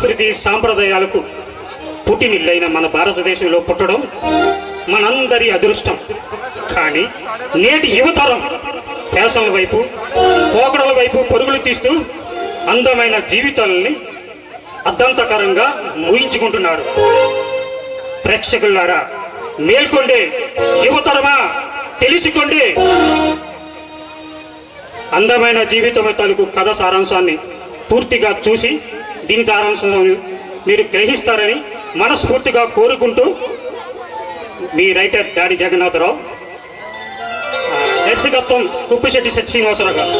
సంస్కృతి సాంప్రదాయాలకు పుట్టినిల్లైన మన భారతదేశంలో పుట్టడం మనందరి అదృష్టం. కానీ నేటి యువతరం ఫ్యాషన్ల వైపు, పోకడల వైపు పరుగులు తీస్తూ అందమైన జీవితాలని అర్థంతకరంగా ఊహించుకుంటున్నారు. ప్రేక్షకులారా, మేల్కొండే, యువతరమా తెలుసుకోండి. అందమైన జీవితం తాలూకు కథ సారాంశాన్ని పూర్తిగా చూసి దీని సారాంశాన్ని మీరు గ్రహిస్తారని మనస్ఫూర్తిగా కోరుకుంటూ మీ రైటర్ దాడి జగన్నాథరావు, దర్శకత్వం కుప్పిశెట్టి సత్యశ్రీనివాసరావు గారు.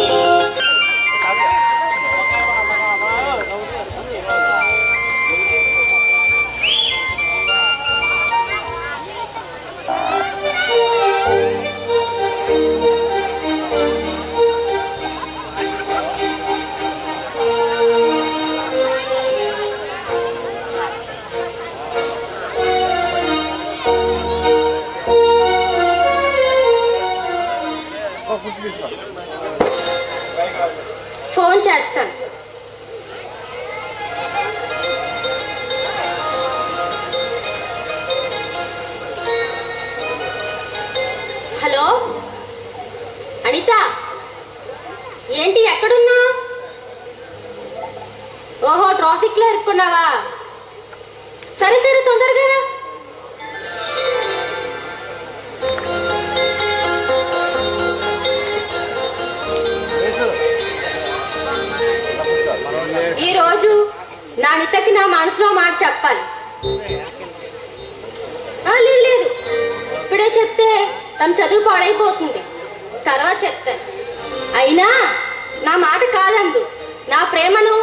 ఫోన్ చేస్తాను. హలో అనిత, ఏంటి ఎక్కడున్నా? ఓహో, ట్రాఫిక్లో ఇరుక్కున్నావా? సరే సరే, తొందరగా రా. ఈరోజు నా నితకి నా మనసులో మాట చెప్పాలి. లేదు, ఇప్పుడే చెప్తే తన చదువు పాడైపోతుంది. తర్వాత చెప్తాను. అయినా నా మాట కాదందు, నా ప్రేమను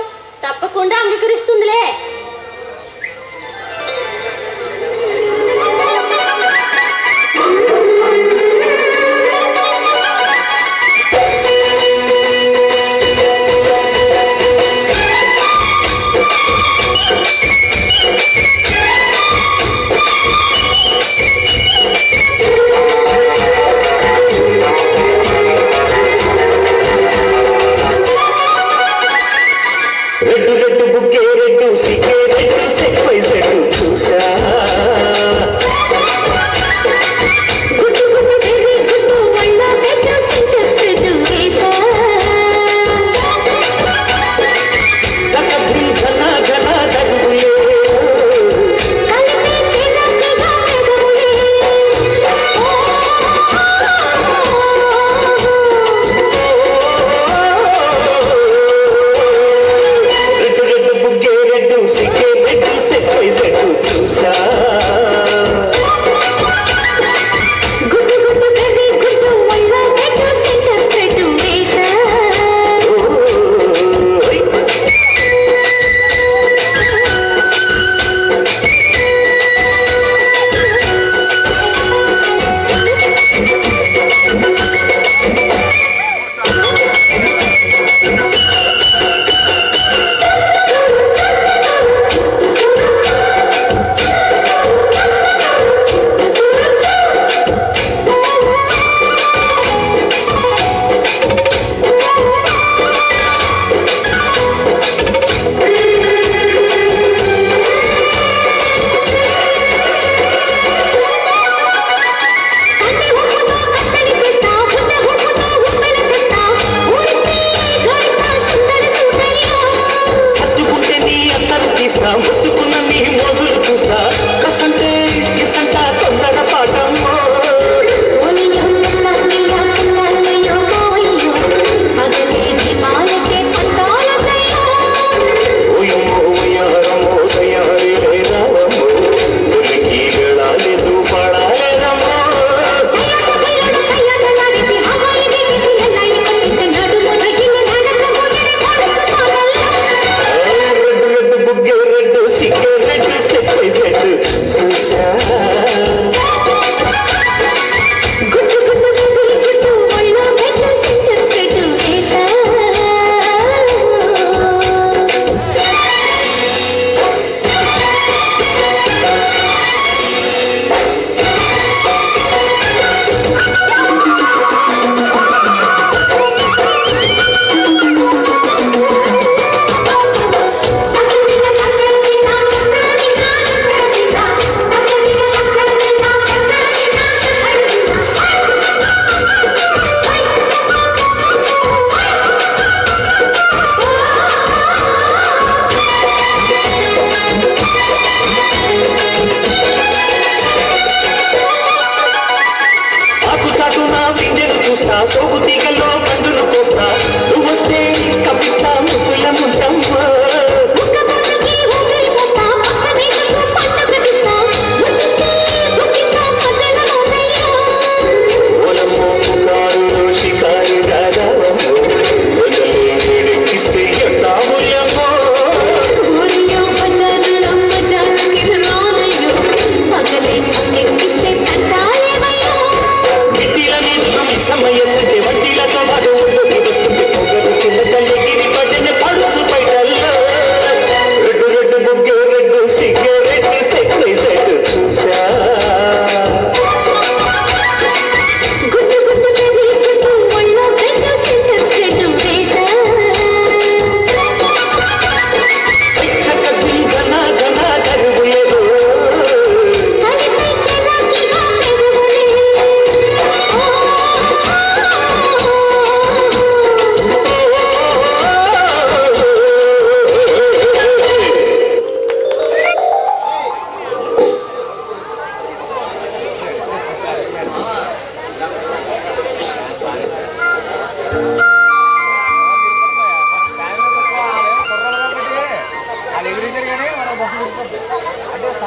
తప్పకుండా అంగీకరిస్తుందిలే. రెడ్డు రెడ్డు బుగ్గే రెడ్డు సిగ్గే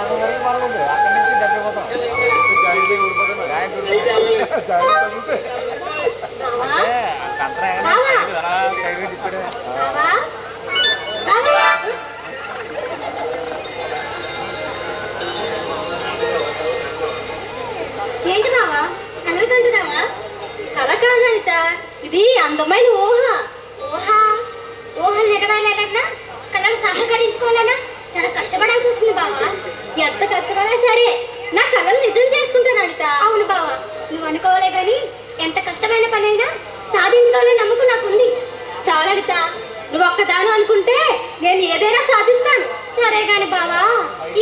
బావా బావా బావా ఏంటి బావా కలుగుతుంటున్నావా? కల కాదు అనిత, ఇది అందమైన ఊహ. ఊహ ఊహలు ఎగరాలేదన్నా కళను సహకరించుకోవాలన్నా చాలా కష్టపడాల్సి వస్తుంది బావా. ఎంత కష్టపడా సరే నా కళలు నిజం చేసుకుంటాను అనిత. అవును బావా, నువ్వు అనుకోవాలే గాని ఎంత కష్టమైన పనైనా సాధించుకోవాలనే నమ్మకం నాకుంది. చాలా అనిత, నువ్వు ఒక్కదాను అనుకుంటే నేను ఏదైనా సాధిస్తాను. సరే గాని బావా,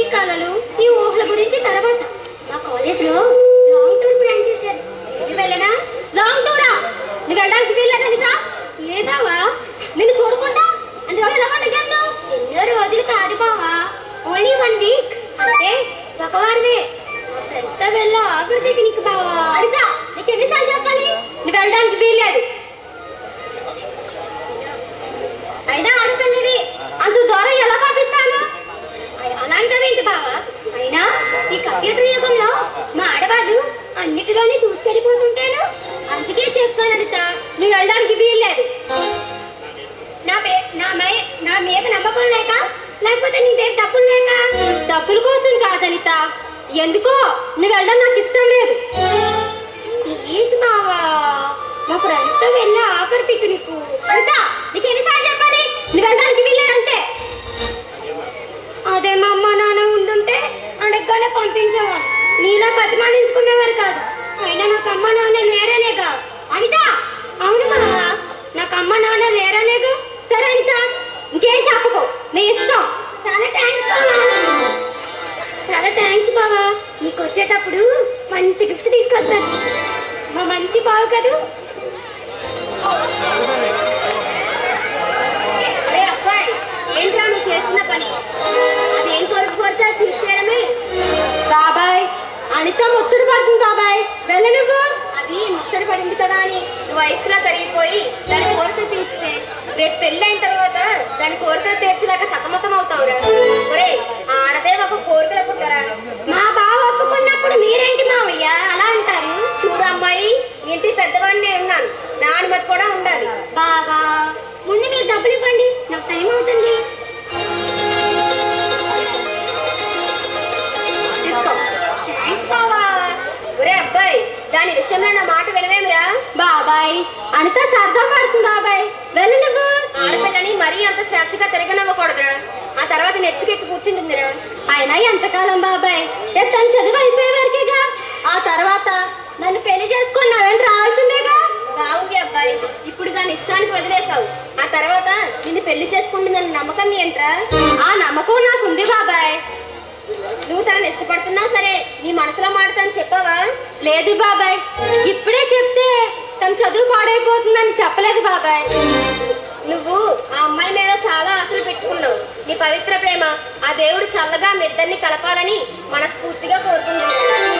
ఈ కళలు ఈ ఊహల గురించి తర్వాత. మా కాలేజీలో లాంగ్ టూర్ ప్లాన్ చేశారు. ఇది వెళ్ళనా? లాంగ్ టూరా? నువ్వు వెళ్ళడానికి వీల్లేదు అనిత. లేదావా, నిన్ను చూడకుండా అన్ని రోజులు ఎలా పండుగలు? ఎన్నో రోజులు కాదు బావా, ఓన్లీ 1 వీక్. అంటే ఒక వారమే. మా ఫ్రెండ్స్ తో వెళ్ళా ఆఖరి పిక్నిక్ బావా. అనిత, నీకు ఎన్నిసార్లు చెప్పాలి? నువ్వు వెళ్ళడానికి వీల్లేదు. అయినా ఆడపిల్లవి అంత దూరం ఎలా పంపిస్తాను? అలాంటివేంటి బావా? అయినా ఈ కంప్యూటర్ యుగంలో మా ఆడవాళ్ళు అన్నిటిలోనే దూసుకెళ్ళిపోతుంటాను. అందుకే చెప్తాను అనిత, నువ్వు వెళ్ళడానికి వీల్లేదు. నా మీద నమ్మకం లేక, లేకపోతే నీ దగ్గర డబ్బులు లేక? డబ్బుల కోసం కాదనిత, ఎందుకో నువ్వు వెళ్ళడం నాకు ఇష్టం లేదు. ప్లీజ్ బావా, మా ఫ్రెండ్స్ తో వెళ్ళి ఆఖరి పిక్నిక్. అనిత, నీకు ఎన్నిసార్లు చెప్పాలి? నువ్వు వెళ్ళడానికి వీల్లేదు అంతే. అదే మా అమ్మ నాన్న ఉండుంటే అడగగానే పంపించేవారు. నీలా బతిమాలించుకునేవారు కాదు. అయినా నాకు అమ్మ నాన్న లేరనేగా. అనిత, అవును బావా, నాకు అమ్మ నాన్న లేరనేగా. సరే అనిత, ఇంకేం చెప్పకు, నీ ఇష్టం. చాలా థ్యాంక్స్ బావా. చాలా థ్యాంక్స్ బావా. నీకు వచ్చేటప్పుడు మంచి గిఫ్ట్ తీసుకొస్తాను. మా మంచి బావ కదూ. అరే అబ్బాయి, ఏంట్రా నువ్వు చేస్తున్న పని? అదేం కోరితే అది తీర్చేయడమే. బాబాయ్, అనిత ముచ్చట పడుతుంది బాబాయ్, వెళ్ళ నువ్వు. అది ముచ్చట పడింది కదా అని నువ్వు వయసులో కరిగిపోయి దాని కోరిక తీర్చితే రేపు పెళ్ళైన తర్వాత దాని కోరికలు తీర్చలేక సతమతం అవుతావురా. ఒరే, ఆడదే ఒక కోరికలు పుట్టరా. మా బావ ఒప్పుకున్నప్పుడు మీరేంటి మావయ్య అలా అంటారు? చూడు అమ్మాయి, ఇంటి పెద్దవాడిని నేను ఉన్నాను, నా అనుమతి కూడా ఉండాలి. బాబా, ముందు మీరు డబ్బులు ఇవ్వండి, నాకు టైం అవుతుంది. తీసుకో. థ్యాంక్స్ బావా. ఒరే అబ్బాయి, దాని విషయంలో నా మాట వినవేమిరా? బాబాయ్, అనిత సరదా పడుతుంది బాబాయ్, వెళ్ళి నువ్వు. ఆడపిల్లని మరీ అంత స్వేచ్ఛగా తిరగనివ్వకూడదురా, ఆ తర్వాత నెత్తికెక్కి కూర్చుంటుందిరా. అయినా ఎంతకాలం బాబాయ్, తను చదువు అయిపోయే వరకేగా, ఆ తర్వాత నన్ను పెళ్లి చేసుకొని నా వెంట రావాల్సిందేగా. బాగుంది అబ్బాయి, ఇప్పుడు దాని ఇష్టానికి వదిలేసావు, ఆ తర్వాత నిన్ను పెళ్లి చేసుకుంటుందని నమ్మకం ఏంట్రా? ఆ నమ్మకం నాకుంది బాబాయ్. నువ్వు తనని ఇష్టపడుతున్నావు సరే, నీ మనసులో మాట తను చెప్పావా? లేదు బాబాయ్, ఇప్పుడే చెప్తే తన చదువు పాడైపోతుందని చెప్పలేదు బాబాయ్. నువ్వు ఆ అమ్మాయి మీద చాలా ఆశలు పెట్టుకున్నావు. నీ పవిత్ర ప్రేమ ఆ దేవుడు చల్లగా మీ ఇద్దరిని కలపాలని మనస్ఫూర్తిగా కోరుకుంటున్నాను.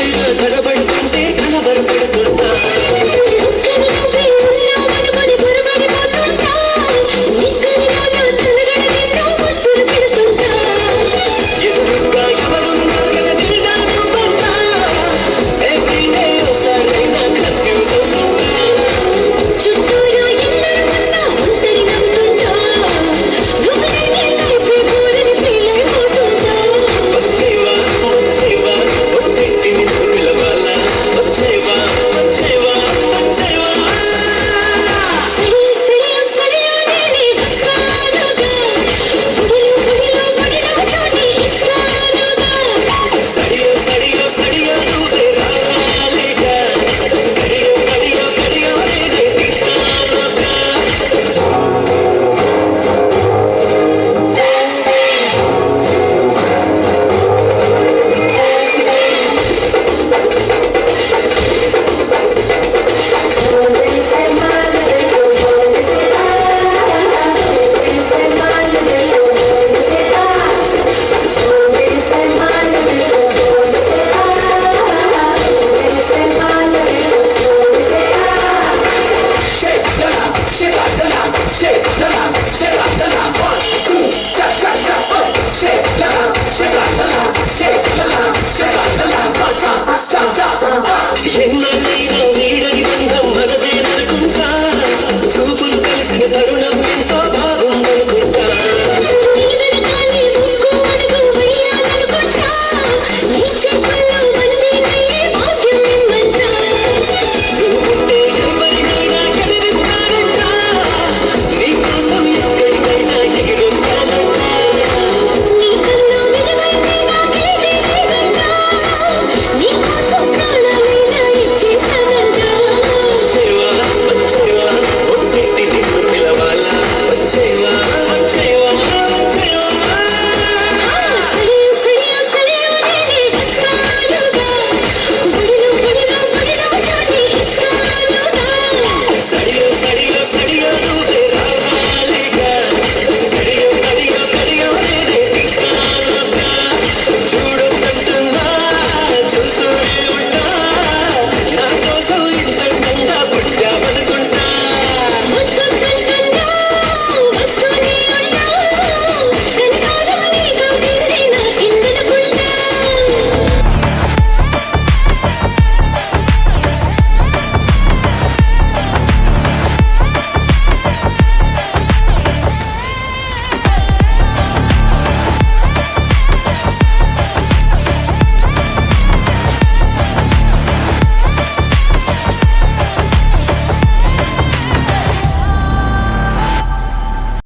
పైన తడబడుతుంటే